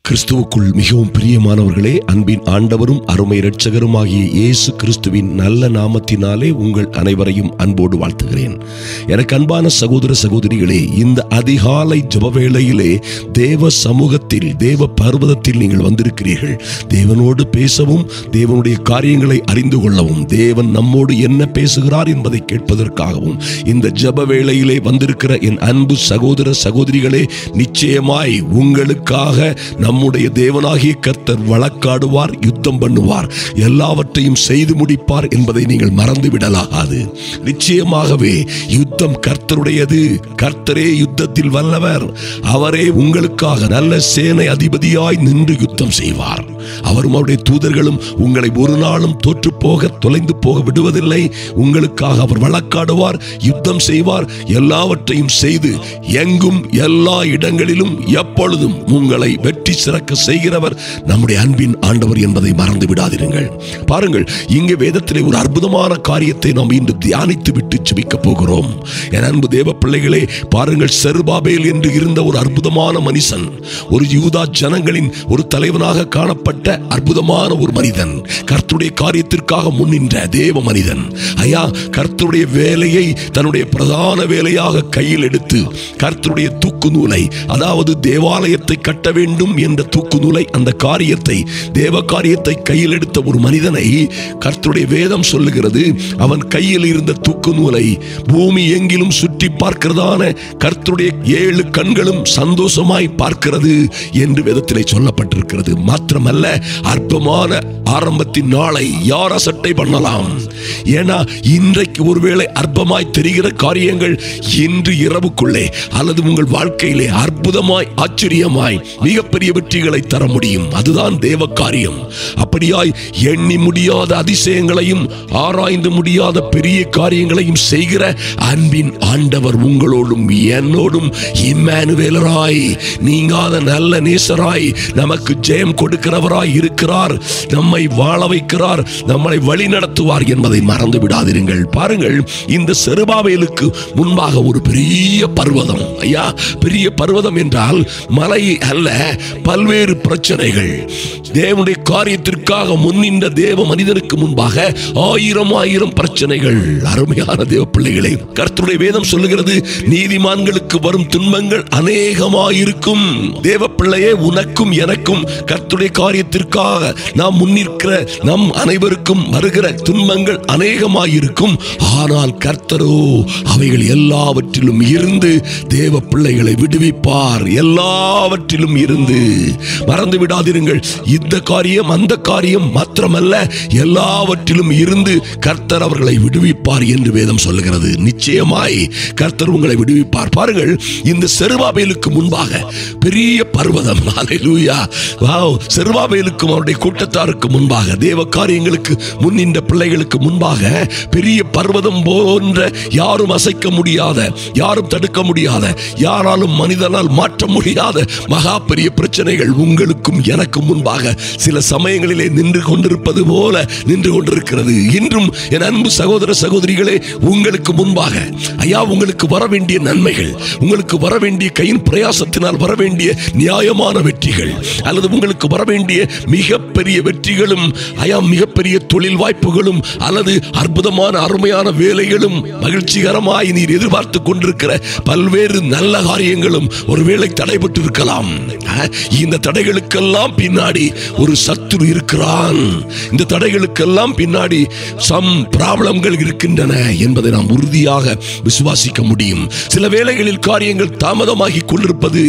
கிறிஸ்துவுக்குள் மிகவும் பிரியமானவர்களே, அன்பின் ஆண்டவரும் அருமை இரட்சகருமாகிய இயேசு கிறிஸ்துவின் நல்ல நாமத்தினாலே உங்கள் அனைவரையும் அன்போடு வாழ்த்துகிறேன். எனக்கு அன்பான சகோதர சகோதரிகளே, இந்த அதிகாலை ஜெபவேளையிலே தேவ சமூகத்தில், தேவ பர்வதத்தில் நீங்கள் வந்திருக்கிறீர்கள். தேவனோடு பேசவும், தேவனுடைய காரியங்களை அறிந்து கொள்ளவும், தேவன் நம்மோடு என்ன பேசுகிறார் என்பதை கேட்பதற்காகவும் இந்த ஜெபவேளையிலே வந்திருக்கிற என் அன்பு சகோதர சகோதரிகளே, நிச்சயமாய் உங்களுக்காக நம்முடைய தேவனாகிய கர்த்தர் வழக்காடுவார், யுத்தம் பண்ணுவார், எல்லாவற்றையும் செய்து முடிப்பார் என்பதை நீங்கள் மறந்து விடலாகாது. நிச்சயமாகவே யுத்தம் கர்த்தருடையது. கர்த்தரே யுத்தத்தில் வல்லவர். அவரே உங்களுக்காக நல்ல சேனை அதிபதியாய் நின்று யுத்தம் செய்வார். அவரும் அவருடைய தூதர்களும் உங்களை ஒரு நாளும் தோற்று போக, தொலைந்து போக விடுவதில்லை. உங்களுக்காக அவர் வழக்காடுவார், யுத்தம் செய்வார், எல்லாவற்றையும் செய்து எங்கும் எல்லா இடங்களிலும் எப்பொழுதும் உங்களை வெற்றி சிறக்க செய்கிறவர் நம்முடைய அன்பின் ஆண்டவர் என்பதை மறந்து விடாதீர்கள். பாருங்கள், இங்கே வேதத்திலே ஒரு அற்புதமான காரியத்தை நாம் இன்று தியானித்து விட்டு ஜெபிக்க போகிறோம். என் அன்பு தேவ பிள்ளைகளே, பாருங்கள், செருபாபேல் என்று இருந்த ஒரு அற்புதமான மனுஷன், ஒரு யூதா ஜனங்களின் ஒரு தலைவனாக காணப்பட்ட அற்புதமான ஒரு மனிதன், கர்த்தருடைய காரியத்திற்காக முன்னின்ற தேவ மனிதன். ஐயா, கர்த்தருடைய வேலையை தன்னுடைய பிரதான வேலையாக கையில் எடுத்து கர்த்தருடைய தூக்கு நூலை, அதாவது தேவாலயத்தை கட்ட வேண்டும் என்ற தூக்கு நூலை, அந்த காரியத்தை, தேவ காரியத்தை கையில் எடுத்த ஒரு மனிதனை கர்த்தருடைய வேதம் சொல்லுகிறது, அவன் கையில் இருந்த தூக்கு நூலை பூமி எங்கிலும் சுற்றி பார்க்கிறதான கர்த்தருடைய 7 கண்களும் சந்தோஷமாய் பார்க்கிறது என்று வேதத்திலே சொல்லப்பட்டிருக்கிறது. மாத்திரமல்ல, அற்பமான ஆரம்பத்தின் நாளை யார் அசட்டை பண்ணலாம்? ஏன்னா இன்றைக்கு ஒருவேளை அற்பமாய் தெரிகிற காரியங்கள் இன்று இரவுக்குள்ளே அல்லது உங்கள் வாழ்க்கையிலே அற்புதமாய், ஆச்சரியமாய் மிகப்பெரிய வெற்றிகளை தர முடியும். அதுதான் தேவ காரியம். அப்படியாய் எண்ணி முடியாத அதிசயங்களையும் ஆராய்ந்து முடியாத பெரிய காரியங்களையும் செய்கிற அன்பின் ஆண்டவர் உங்களோடும் என்னோடும் இம்மானுவேலராய், நீங்காத நல்ல நேசராய், நமக்கு ஜெயம் கொடுக்கிறவராய் இருக்கிறார். நம்மை வாழ வைக்கிறார், நம்மை வழி நடத்துவார் என்பதை மறந்து விடாதீர்கள். பாருங்கள், இந்த செருபாபேலுக்கு முன்பாக ஒரு பெரிய பர்வதம். ஐயா, பெரிய பர்வதம் என்றால் மலை அல்ல, பல்வேறு பிரச்சனைகள். தேவனுடைய காரியத்திற்காக முன்னின்ற தேவ மனிதனுக்கு முன்பாக ஆயிரம் பிரச்சனைகள். அருமையான தேவ பிள்ளைகளே, கர்த்தருடைய வேதம் சொல்லுகிறது, நீதிமான்களுக்கு வரும் துன்பங்கள் அநேகமாயிருக்கும். தேவ பிள்ளையே, உனக்கும் எனக்கும் கர்த்தருடைய காரியத்திற்காக நாம் முன்னிற்கிற நம் அனைவருக்கும் வருகிற துன்பங்கள் அநேகமாயிருக்கும். ஆனால் கர்த்தரோ அவைகள் எல்லாவற்றிலும் இருந்து தேவ பிள்ளைகளை விடுவிப்பார். எல்லாவற்றிலும் இருந்து மறந்து விடாதீர்கள். இந்த காரியம், அந்த காரியம் மாத்திரமல்ல, எல்லாவற்றிலும் இருந்து கர்த்தர் அவர்களை விடுவிப்பார் என்று வேதம் சொல்லுகிறது. நிச்சயமாய் கர்த்தர் உங்களை விடுவிப்பார். பாருங்கள், இந்த செருபாபேலுக்கு முன்பாக பெரிய பர்வதம். ஹல்லேலூயா! வாவ்! செருபாபேலுக்கும் அவருடைய கூட்டத்தாருக்கு முன்பாக, தேவ காரியங்களுக்கு முன்னின்ற பிள்ளைகளுக்கு முன்பாக பெரிய பர்வதம் போன்ற, யாரும் அசைக்க முடியாத, யாரும் தடுக்க முடியாத, யாராலும் மனிதனால் மாற்ற முடியாத மகா பெரிய பிரச்சனைகள் உங்களுக்கும் எனக்கும் முன்பாக சில சமயங்களிலே நின்று கொண்டிருப்பது போல நின்று கொண்டிருக்கிறது. இன்றும் என் அன்பு சகோதர சகோதரிகளே, உங்களுக்கு முன்பாக, ஐயா, உங்களுக்கு வர வேண்டிய நன்மைகள், உங்களுக்கு வர வேண்டிய கையின் பிரயாசத்தினால் வர வேண்டிய நியாயமான வெற்றிகள், அல்லது உங்களுக்கு வர வேண்டிய மிகப்பெரிய வெற்றிகளும், ஐயா, மிகப்பெரிய தொழில் வாய்ப்புகளும், அல்லது அற்புதமான அருமையான வேலைகளும், மகிழ்ச்சிகரமாய் நீர் எதிர்பார்த்து கொண்டிருக்கிற பல்வேறு நல்ல காரியங்களும் ஒருவேளை தடைபட்டு இருக்கலாம். இந்த தடைகளுக்கெல்லாம் பின்னாடி ஒரு சத்துரு இருக்கிறான். இந்த தடைகளுக்கெல்லாம் பின்னாடி சம் ப்ராப்ளம்கள் இருக்கின்றன என்பதை நாம் உறுதியாக விசுவாசிக்க முடியும். சில வேளைகளில் காரியங்கள் தாமதமாகி கொண்டிருப்பது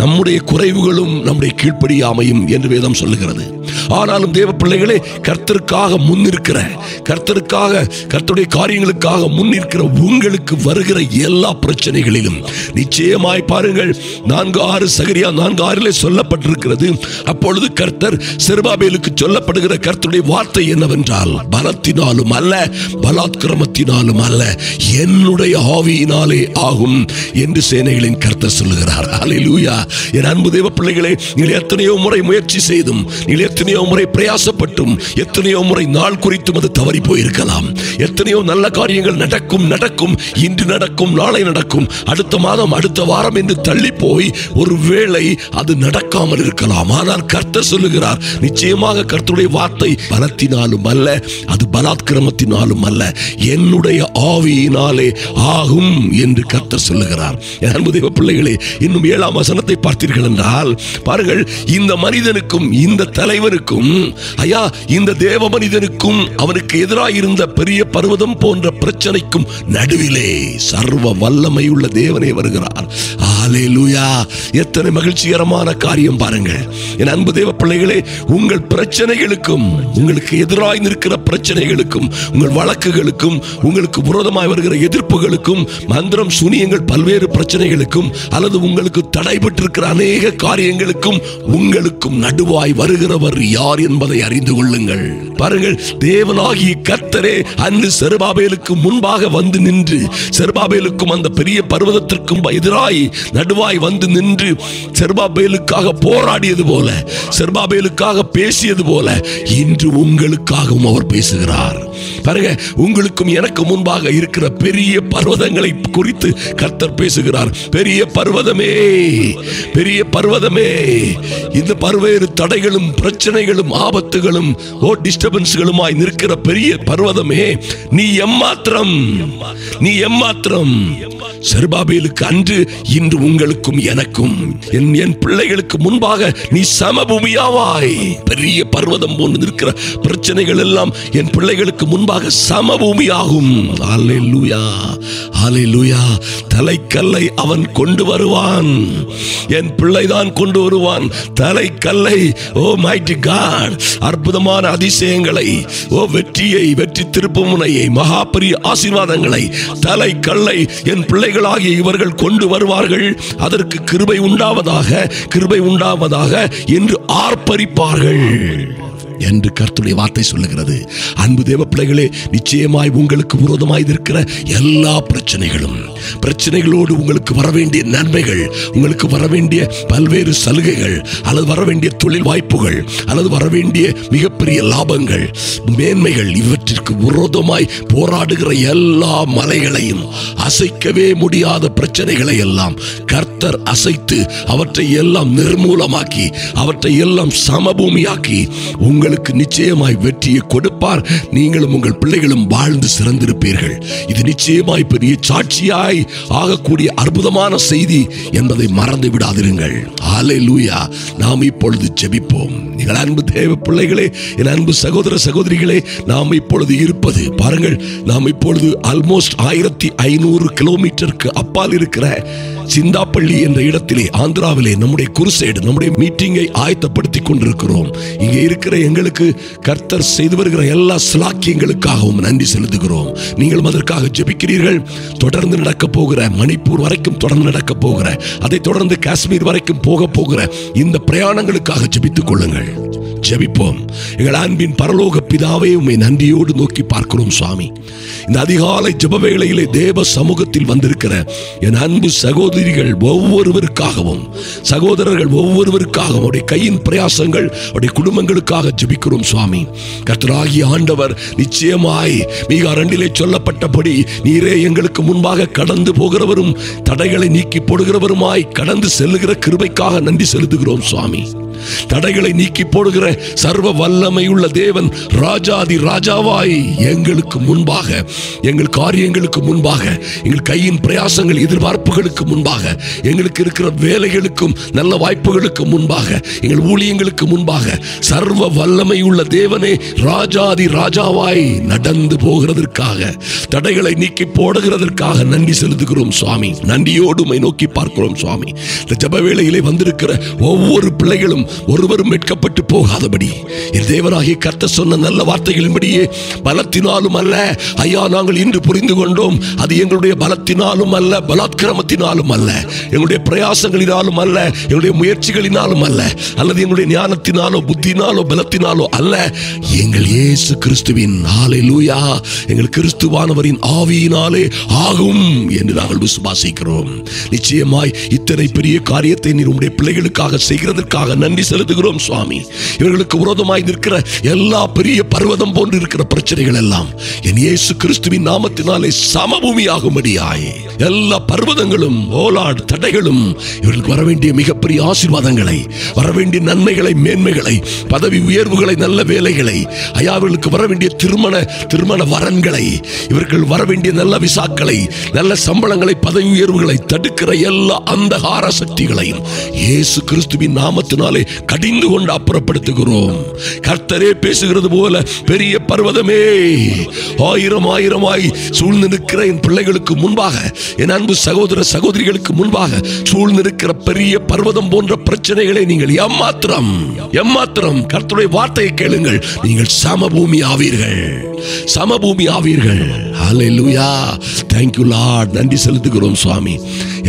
நம்முடைய குறைவுகளும் நம்முடைய கீழ்ப்படியாமையும் என்று வேதம் சொல்லுகிறது. ஆனாலும் தேவ பிள்ளைகளே, கர்த்தருக்காக முன்னிற்கிற, கர்த்தருக்காக, கர்த்தருடைய காரியங்களுக்காக முன்னிற்கிற உங்களுக்கு வருகிற எல்லா பிரச்சனைகளிலும் நிச்சயமாய் பாருங்கள், 4:6 சகரியா 4:6 சொல்லப்பட்டிருக்கிறது. அப்பொழுது கர்த்தர் செருபாபேலுக்கு சொல்லப்படுகிற கர்த்தருடைய வார்த்தை என்னவென்றால், பலத்தினாலும் அல்ல, பலாத்கிரமத்தினாலும் அல்ல, என்னுடைய ஆவியினாலே ஆகும் என்று சேனைகளின் கர்த்தர் சொல்லுகிறார். ஹல்லேலூயா! என் அன்பு தேவ பிள்ளைகளே, நீங்கள் எத்தனையோ முறை முயற்சி செய்தும், நீங்கள் எத்தனையோ முறை பிரயாசம் ஆசைப்பட்டும் எத்தனையோ முறை நாள் குறித்தும் அது தவறி போயிருக்கலாம். எத்தனையோ நல்ல காரியங்கள் நடக்கும், இன்று நடக்கும், நாளை நடக்கும், அடுத்த மாதம், அடுத்த வாரம் என்று தள்ளி போய் ஒருவேளை அது நடக்காமல் இருக்கலாம். ஆனால் கர்த்தர் சொல்லுகிறார், நிச்சயமாக கர்த்தருடைய வார்த்தை பலத்தினாலும் அல்ல, அது பலாத்கிரமத்தினாலும் அல்ல, என்னுடைய ஆவியினாலே ஆகும் என்று கர்த்தர் சொல்லுகிறார். அன்பு தேவ பிள்ளைகளே, இன்னும் 7ஆம் வசனத்தை பார்த்தீர்கள் என்றால் பாருங்கள், இந்த மனிதனுக்கும் இந்த தலைவனுக்கும், ஐயா, இந்த தேவ மனிதனுக்கும் அவனுக்கு எதிராக இருந்த பெரிய பர்வதம் போன்ற பிரச்சனைக்கும் நடுவிலே சர்வ வல்லமை உள்ள தேவனே வருகிறார். ஹல்லேலூயா! எத்தனை மகிழ்ச்சிகரமான காரியம் பாருங்கள். என் அன்பு தேவ பிள்ளைகளே, உங்கள் பிரச்சனைகளுக்கும், உங்களுக்கு எதிராக இருக்கிற பிரச்சனைகளுக்கும், உங்கள் வழக்குகளுக்கும், உங்களுக்கு விரோதமாய் வருகிற எதிர்ப்புகளுக்கும், மந்திரம், சூனியங்கள், பல்வேறு பிரச்சனைகளுக்கும், அல்லது உங்களுக்கு தடைபட்டிருக்கிற அநேக காரியங்களுக்கும் உங்களுக்கும் நடுவாய் வருகிறவர் யார் என்பதை அறிந்து கொள்ளுங்கள். பாருங்கள், தேவனாகிய கர்த்தரே அன்று செருபாபேலுக்கு முன்பாக வந்து நின்று, செருபாபேலுக்கும் அந்த பெரிய பர்வதத்திற்கும் எதிராய் நடுவாய் வந்து நின்று செருபாபேலுக்காக போராடியது போல, செருபாபேலுக்காக பேசியது போல இன்று உங்களுக்காகவும் அவர் பேசுகிறார். பாருங்க, உங்களுக்கும் எனக்கு முன்பாக இருக்கிற பெரிய பர்வதங்களை குறித்து கர்த்தர் பேசுகிறார். பெரிய பர்வதமே, பெரிய பர்வதமே, இந்த பல்வேறு தடைகளும் பிரச்சனைகளும் ஆபத்துகளும் டிஸ்டர்பன்ஸ்களுமாய் நிற்கிற பெரிய பர்வதமே, நீ எம்மாத்திரம், நீ எம்மாத்திரம். செருபாபேலுக்கு அன்று இன்று உங்களுக்கும் எனக்கும், என் பிள்ளைகளுக்கு முன்பாக நீ சமபூமியாவாய். பெரிய பர்வதம் போன்று நிற்கிற பிரச்சனைகள் எல்லாம் என் பிள்ளைகளுக்கு முன்பாக சமபூமியாகும். ஹல்லேலூயா, ஹல்லேலூயா! தலைக்கல்லை அவன் கொண்டு வருவான், என் பிள்ளைதான் கொண்டு வருவான் தலைக்கல்லை. ஓ மைட்டி காட்! அற்புதமான அதிசயங்களை, வெற்றியை, வெற்றி திருப்புமுனையை, மகா பெரிய ஆசீர்வாதங்களை, தலைக்கல்லை என் பிள்ளைகளாகிய இவர்கள் கொண்டு வருவார்கள். அதற்கு கிருபை உண்டாவதாக, கிருபை உண்டாவதாக என்று ஆர்ப்பரிப்பார்கள் என்று கர்த்தருடைய வார்த்தை சொல்லுகிறது. அன்பு தேவ பிள்ளைகளே, நிச்சயமாய் உங்களுக்கு விரோதமாய் இருக்கிற எல்லா பிரச்சனைகளும், பிரச்சனைகளோடு உங்களுக்கு வர வேண்டிய நன்மைகள், உங்களுக்கு வர வேண்டிய பல்வேறு சலுகைகள், அல்லது வர வேண்டிய தொழில் வாய்ப்புகள், அல்லது வர வேண்டிய மிகப்பெரிய லாபங்கள், மேன்மைகள், இவற்றிற்கு விரோதமாய் போராடுகிற எல்லா மலைகளையும், அசைக்கவே முடியாத பிரச்சனைகளை எல்லாம் கர்த்தர் அசைத்து அவற்றை எல்லாம் நிர்மூலமாக்கி, அவற்றை எல்லாம் சமபூமியாக்கி உங்களுக்கு நிச்சயமாய் வெற்றியை கொடுப்பார். நீங்களும் உங்கள் பிள்ளைகளும் வாழ்ந்து சிறந்திருப்பீர்கள். இது நிச்சயமாய் பெரிய சாட்சியாய் ஆகக்கூடிய அற்புதமான செய்தி என்பதை மறந்து விடாதிருங்கள். ஹல்லேலூயா! நாம் இப்பொழுது ஜெபிப்போம். எங்கள் அன்பு தேவ பிள்ளைகளே, என் அன்பு சகோதர சகோதரிகளே, நாம் இப்பொழுது இருப்பது பாருங்கள், நாம் இப்பொழுது ஆல்மோஸ்ட் 1500 கிலோமீட்டருக்கு அப்பால் இருக்கிற சிந்தாப்பள்ளி என்ற இடத்திலே, ஆந்திராவிலே நம்முடைய குருசேடு, நம்முடைய மீட்டிங்கை ஆயத்தப்படுத்திக் கொண்டிருக்கிறோம். இங்கே இருக்கிற எங்களுக்கு கர்த்தர் செய்து வருகிற எல்லா ஸ்லாக்கியங்களுக்காகவும் நன்றி செலுத்துகிறோம். நீங்களும் அதற்காக ஜெபிக்கிறீர்கள். தொடர்ந்து நடக்க போகிற, மணிப்பூர் வரைக்கும் தொடர்ந்து நடக்க போகிற, அதை தொடர்ந்து காஷ்மீர் வரைக்கும் போக போகிற இந்த பிரயாணங்களுக்காக ஜெபித்துக் கொள்ளுங்கள். ஜெபிப்போம். எங்கள் அன்பின் பரலோக பிதாவே, உம்மை நன்றியோடு நோக்கி பார்க்கிறோம் சுவாமி. இந்த அதிகாலை ஜெப வேளையிலே தேவ சமூகத்தில் வந்திருக்கிற என் அன்பு சகோதரிகள் ஒவ்வொருவருக்காகவும், சகோதரர்கள் ஒவ்வொருவருக்காகவும், அவருடைய கையின் பிரயாசங்கள், அவருடைய குடும்பங்களுக்காக ஜெபிக்கிறோம் சுவாமி. கர்த்தராகிய ஆண்டவர், நிச்சயமாய் மீகா 2 சொல்லப்பட்டபடி நீரே எங்களுக்கு முன்பாக கடந்து போகிறவரும் தடைகளை நீக்கி போடுகிறவருமாய் கடந்து செல்லுகிற கிருபைக்காக நன்றி செலுத்துகிறோம் சுவாமி. தடைகளை நீக்கி போடுகிற சர்வ வல்லமை உள்ள தேவன் ராஜாதி ராஜாவாய் எங்களுக்கு முன்பாக, எங்கள் காரியங்களுக்கு முன்பாக, எங்கள் கையின் பிரயாசங்கள், எதிர்பார்ப்புகளுக்கு முன்பாக, எங்களுக்கு இருக்கிற வேலைகளுக்கும் நல்ல வாய்ப்புகளுக்கு முன்பாக, எங்கள் ஊழியங்களுக்கு முன்பாக சர்வ வல்லமை உள்ள தேவனே ராஜாதி ராஜாவாய் நடந்து போகிறதற்காக, தடைகளை நீக்கி போடுகிறதற்காக நன்றி செலுத்துகிறோம் சுவாமி. நன்றியோடு உம்மை நோக்கி பார்க்கிறோம் சுவாமி. இந்த ஜெப வேளையிலே வந்திருக்கிற ஒவ்வொரு பிள்ளைகளும் ஒருவரும் வெட்கப்பட்டு போகாதபடி, என் தேவனாகிய கர்த்தர் சொன்ன நல்ல வார்த்தைகளின்படியே, பலத்தினாலும் அல்ல ஐயா, நாங்கள் இன்று புரிந்து கொண்டோம், அது எங்களுடைய பலத்தினாலும் அல்ல, பலாத்கிரமத்தினாலும் அல்ல, எங்களுடைய பிரயாசங்களினாலும் அல்ல, எங்களுடைய முயற்சிகளினாலும் அல்ல, அல்லது எங்களுடைய ஞானத்தினாலோ புத்தினாலோ பலத்தினாலோ அல்ல, எங்கள் இயேசு கிறிஸ்துவின், ஹல்லேலூயா, எங்கள் கிறிஸ்துவானவரின் ஆவியினாலே ஆகும் என்று நாங்கள் விசுவாசிக்கிறோம். நிச்சயமாய் இத்தனை பெரிய காரியத்தை நீர் உம்முடைய பிள்ளைகளுக்காக செய்கிறதற்காக நன்றி நன்றி செலுத்துகிறோம் சுவாமி. இவர்களுக்கு விரோதமாய் நிற்கிற எல்லா பெரிய பர்வதம் போன்று இருக்கிற பிரச்சனைகள் எல்லாம் என் இயேசு கிறிஸ்துவின் நாமத்தினாலே சமபூமியாகும்படியாய் எல்லா பர்வதங்களும் ஓலாட் தடைகளும் இவர்களுக்கு வர வேண்டிய மிகப்பெரிய ஆசீர்வாதங்களை, வர வேண்டிய நன்மைகளை, மேன்மைகளை, பதவி உயர்வுகளை, நல்ல வேலைகளை, ஐயாவர்களுக்கு வர வேண்டிய திருமண வரன்களை, இவர்கள் வர வேண்டிய நல்ல விசாக்களை, நல்ல சம்பளங்களை, பதவி உயர்வுகளை தடுக்கிற எல்லா அந்தகார சக்திகளையும் இயேசு கிறிஸ்துவின் நாமத்தினாலே கடிந்து கொண்டு அப்புறப்படுத்துகிறோம். கர்த்தரே பேசுகிறது போல, பெரிய பர்வதமே ஆயிரமாய் சூழ்ந்து நிற்கிற என் பிள்ளைகளுக்கு முன்பாக, என் அன்பு சகோதர சகோதரிகளுக்கு முன்பாக சூழ்ந்திருக்கிற பெரிய பர்வதம் போன்ற பிரச்சனைகளை நீங்கள் எம்மாத்திரம் கர்த்தருடைய வார்த்தையை கேளுங்கள், நீங்கள் சமபூமி ஆவீர்கள், சமபூமி ஆவீர்கள். ஹல்லேலூயா. Thank you Lord. நன்றி செலுத்துகிறோம் சுவாமி.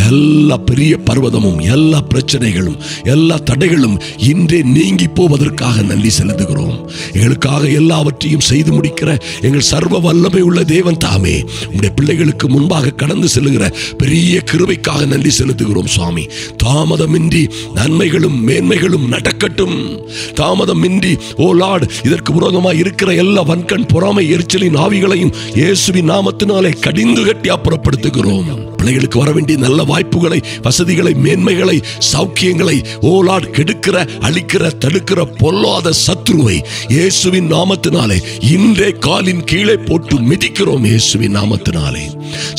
எல்லா பெரிய பர்வதமும், எல்லா பிரச்சனைகளும், எல்லா தடைகளும் இன்றே நீங்கி போவதற்காக நன்றி செலுத்துகிறோம். எங்களுக்காக எல்லாவற்றையும் செய்து முடிக்கிற எங்கள் சர்வ வல்லமை உள்ள தேவன் தாமே உம்முடைய பிள்ளைகளுக்கு முன்பாக கடந்து செல்லுகிற பெரிய கிருபைக்காக நன்றி செலுத்துகிறோம் சுவாமி. தாமதமின்றி நன்மைகளும் மேன்மைகளும் நடக்கட்டும். தாமதமின்றி ஓ லார்ட், இதற்கு விரோதமாக இருக்கிற எல்லா வன்கண் பொறாமை எரிச்சலின் ஆவிகளையும் இயேசுவின் நாமத்தினாலே கடிந்து கட்டி அப்புறப்படுத்துகிறோம். பிள்ளைகளுக்கு வர வேண்டிய நல்ல வாய்ப்புகளை, வசதிகளை, மேன்மைகளை, சௌக்கியங்களை ஓ லார்ட் கெடுக்கிற, அழிக்கிற, தடுக்கிற பொல்லாத சத்துருவை இயேசுவின் நாமத்தினாலே இன்றே காலின் கீழே போட்டு மிதிக்கிறோம். இயேசுவின் நாமத்தினாலே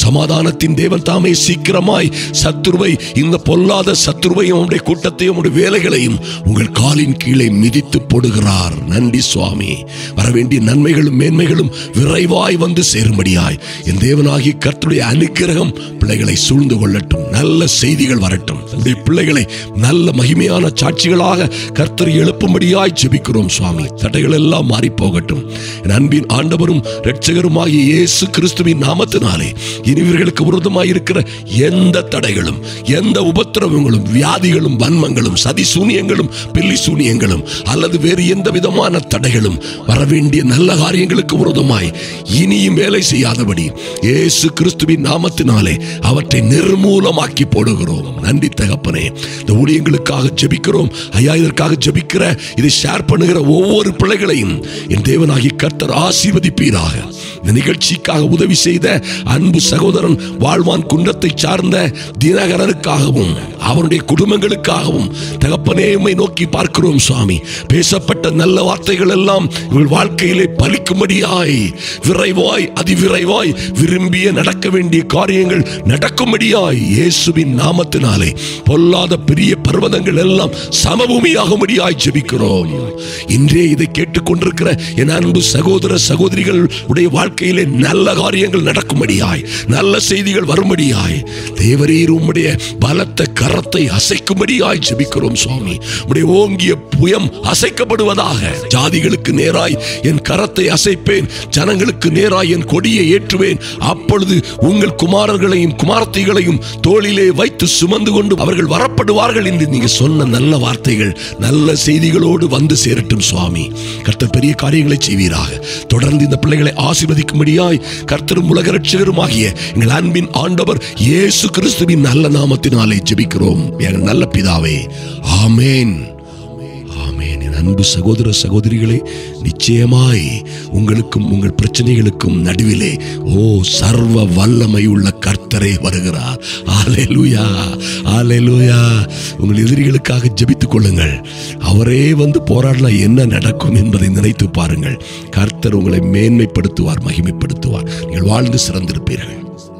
சமாதானத்தின் தேவன் தாமே சீக்கிரமாய் சத்துருவை, இந்த பொல்லாத சத்துருவையும் உடைய கூட்டத்தையும் உடைய வேலைகளையும் உங்கள் காலின் கீழே மிதித்து போடுகிறார். நன்றி சுவாமி. வரவேண்டிய நன்மைகளும் மேன்மைகளும் விரைவாய் வந்து சேரும்படியாய் என் தேவனாகிய கர்த்தருடைய அனுக்கிரகம் பிள்ளைகளை சூழ்ந்து கொள்ளட்டும். நல்ல செய்திகள் வரட்டும். உடைய பிள்ளைகளை நல்ல மகிமையான சாட்சிகளாக கர்த்தர் எழுப்பும்படியாய் ஜெபிக்கிறோம் சுவாமி. தடைகள் எல்லாம் மாறி போகட்டும். என் அன்பின் ஆண்டவரும் இரட்சகருமாகிய இயேசு கிறிஸ்துவின் நாமத்தினாலே இனிவர்களுக்கு விரோதமாய் இருக்கிற எந்த தடைகளும், எந்த உபத்திரவங்களும், வியாதிகளும், வன்மங்களும், சதி சூனியங்களும், பில்லி சூனியங்களும் அல்லது வேறு எந்த விதமான தடைகளும் வரவேண்டிய நல்ல காரியங்களுக்கு விரோதமாய் இனியும் வேலை செய்யாதபடி இயேசு கிறிஸ்துவின் நாமத்தினாலே அவற்றை நிர்மூலமாக்கி போடுகிறோம். நன்றி தகப்பனே. இந்த ஊழியங்களுக்காக ஜெபிக்கிறோம் ஐயா. இதற்காக ஜெபிக்கிற, இதை ஷேர் பண்ணுகிற ஒவ்வொரு பிள்ளைகளையும் என் தேவனாகிய கர்த்தர் ஆசீர்வதிப்பீராக. இந்த நிகழ்ச்சிக்காக உதவி செய்த அன்பு சகோதரன் வாழ்வான் குன்றத்தை சார்ந்த தினகரனுக்காகவும் அவருடைய குடும்பங்களுக்காகவும் தகப்பனே உம்மை நோக்கி பார்க்கிறோம் சுவாமி. பேசப்பட்ட நல்ல வார்த்தைகள் எல்லாம் இவள் வாழ்க்கையிலே பலிக்கும்படியாய் விரைவாய், அதிவிரைவாய் விரும்பிய நடக்க வேண்டிய காரியங்கள் நடக்கும்படியாய் இயேசுவின் நாமத்தினாலே பொல்லாத பெரிய பர்வதங்கள் எல்லாம் சமபூமியாகும்படியாய் ஜெபிக்கிறோம். இன்றே இதை கேட்டுக்கொண்டிருக்கிற என் அன்பு சகோதர சகோதரிகள் உடைய வாழ்க்கையிலே நல்ல காரியங்கள் நடக்கும்படியாய், நல்ல செய்திகள் வரும்படியாய் தேவரீர் உம்முடைய பலத்த கரத்தை அசைக்கும்படியாய் ஜெபிக்கிறோம் சுவாமி. உம்முடைய ஓங்கிய புயம் அசைக்கப்படுவதாக. ஜாதிகளுக்கு நேராய் என் கரத்தை அசைப்பேன், ஜனங்களுக்கு நேராய் என் கொடியை ஏற்றுவேன். அப்பொழுது உங்கள் குமாரர்களையும் குமாரத்திகளையும் தோளிலே வைத்து சுமந்து கொண்டு அவர்கள் வரப்படுவார்கள் என்று நீங்க சொன்ன நல்ல வார்த்தைகள், நல்ல செய்திகளோடு வந்து சேரட்டும் சுவாமி. கர்த்தர் பெரிய காரியங்களை செய்வீராக. தொடர்ந்து இந்த பிள்ளைகளை ஆசீர்வதிக்கும்படியாய் கர்த்தரும் உலக இரட்சகருமாகிய எங்கள் அன்பின் ஆண்டவர் இயேசு கிறிஸ்துவின் நல்ல நாமத்தினாலே ஜெபிக்கிறோம் எங்கள் நல்ல பிதாவே. ஆமென். என் அன்பு சகோதர சகோதரிகளே, நிச்சயமாய் உங்களுக்கும் உங்கள் பிரச்சனைகளுக்கும் நடுவிலே சர்வ வல்லமை உள்ள கர்த்தரே வருகிறார். அல்லேலூயா, அல்லேலூயா. உங்கள் எதிரிகளுக்காக ஜெபித்துக் கொள்ளுங்கள். அவரே வந்து போராடினா என்ன நடக்கும் என்பதை நினைத்து பாருங்கள். கர்த்தர் உங்களை மேன்மைப்படுத்துவார், மகிமைப்படுத்துவார். நீங்கள் வாழ்ந்து சிறந்திருப்பீர்கள்.